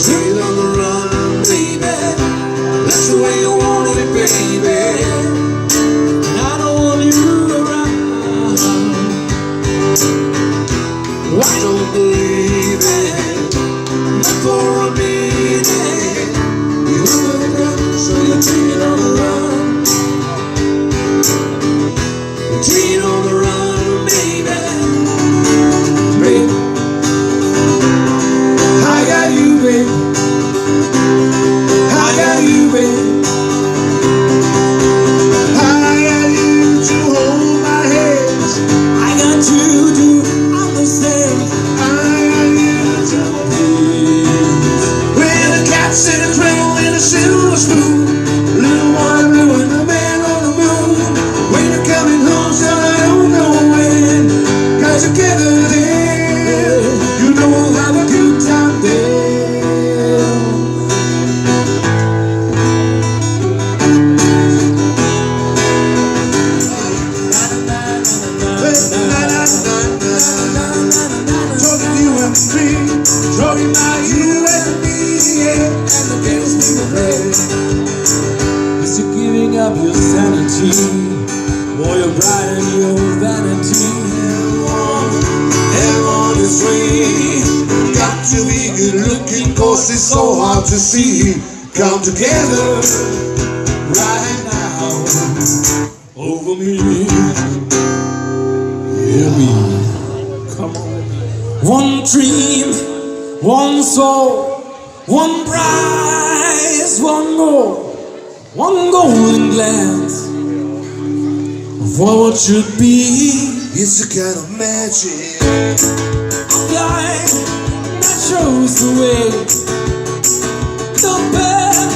Train on the run, baby. That's the way you want it, baby. And I don't want you around. I don't believe it, not for a minute. You love the run, so you train on the run. Train on the run, baby. Baby, I got you, baby. I got you, baby. I got you to hold my hands. I got you to understand. I got you to please. When the cat's in a cradle in a silver spoon, little one blue and the man on the moon. When you're coming home, son, I don't know when. Got together then, you know we'll have a good time there. Talking you and me, talking about you and me, yeah, and the games we will play. Is you giving up your sanity, or your pride and your vanity? Everyone is free. Got to be good looking, cause it's so hard to see. Come together right now over me. Hear me. Come on. One dream, one soul, one prize, one goal, one golden glance of what should be. It's a kind of magic, a light that shows the way, the bell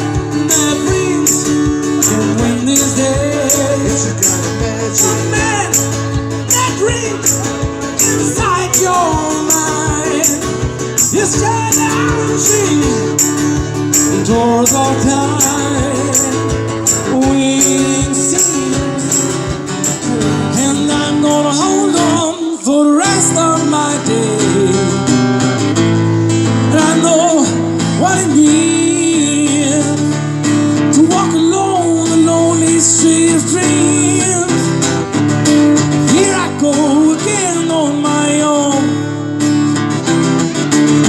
that rings and when this day. It's a kind of magic, a man that rings inside your mind. It's technology, the doors of time, wings seams, and I'm gonna hold on for the rest of my day. And I know what it means to walk alone the lonely street of dreams. Here I go again on my own,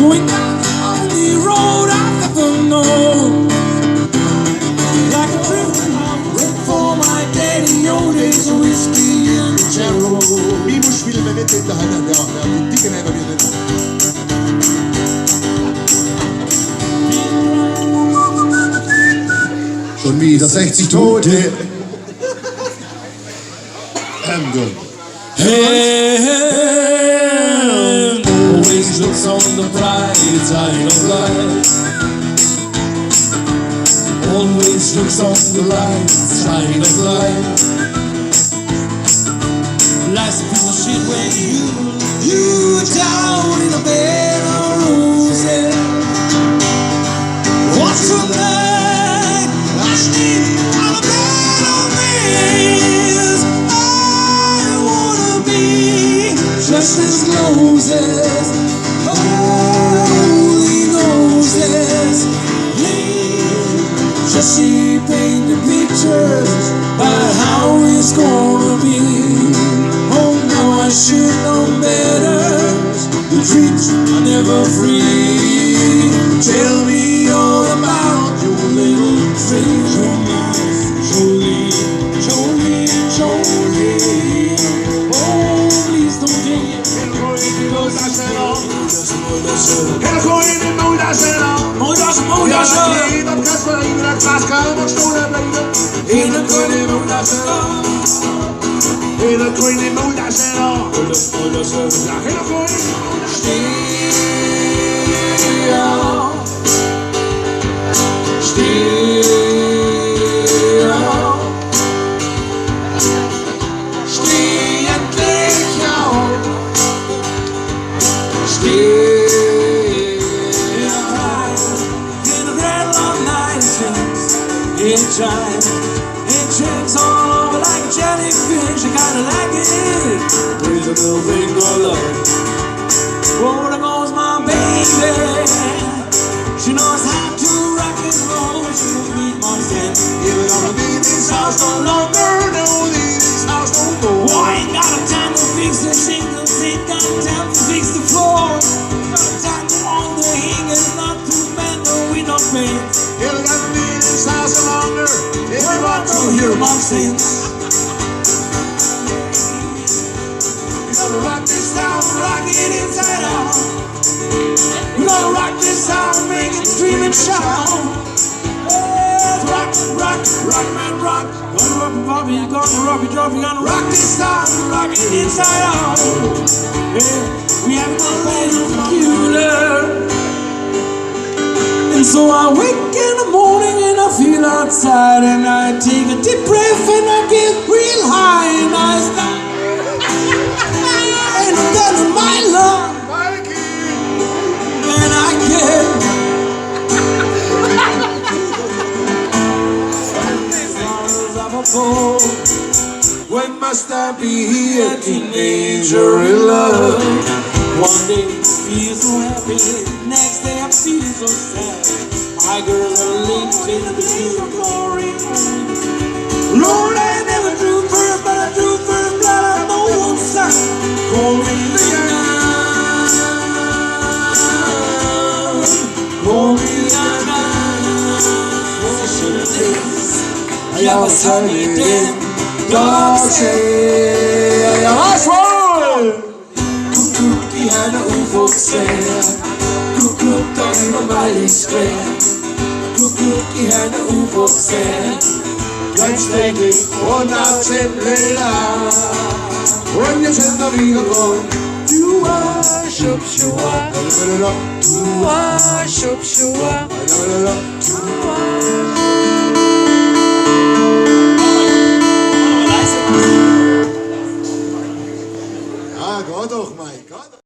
going down the only road I've ever known. Like a drifting wait for my daddy, your days of whiskey and Jarrow. مين مش في المناطق اللي هنرجع بديك انا بينا. Schon wieder 60 Tote. Good. And always looks on the bright side of life. Always looks on the right side of life. Life's bullshit when you down in a bed of roses. What's tonight? I sleep on a bed of roses. I wanna be just as Moses, holy noses. Just see painted pictures about how it's gonna be. Oh no, I should know better. The treats are never free. Tell me all about your little treasure. Jolie, Jolie, Jolie. Oh, please don't take it. It shakes all over like a jellyfish. I kinda like it. There's a little thing called love. Oh, there goes my baby. and shout. Rock, rock, rock, man, rock. Gonna rock you, gonna rock you, drop you, gonna rock this town, rock it inside out. Yeah, we have no pain on computer. And so I wake in the morning and I feel outside and I take a deep breath and I get real high and I stop. And I'm done with my love and I get. When must I be a teenager in love? One day I feel so happy, next day I feel so sad. My girls are late to the days of glory. Lord, I never drew first, but I drew first blood on the one side. Call me Rihanna, call me Rihanna. Jag var sunny den dagen. Jag svår. Kuk i henne ufoksvær. Kuk dagen var meget svær. Kuk i henne ufoksvær. Grønstækning under templer. Und jeg tænder vinger på. Du er shub-shua. Du er shub-shua. Du er Ja, ga doch, Mike.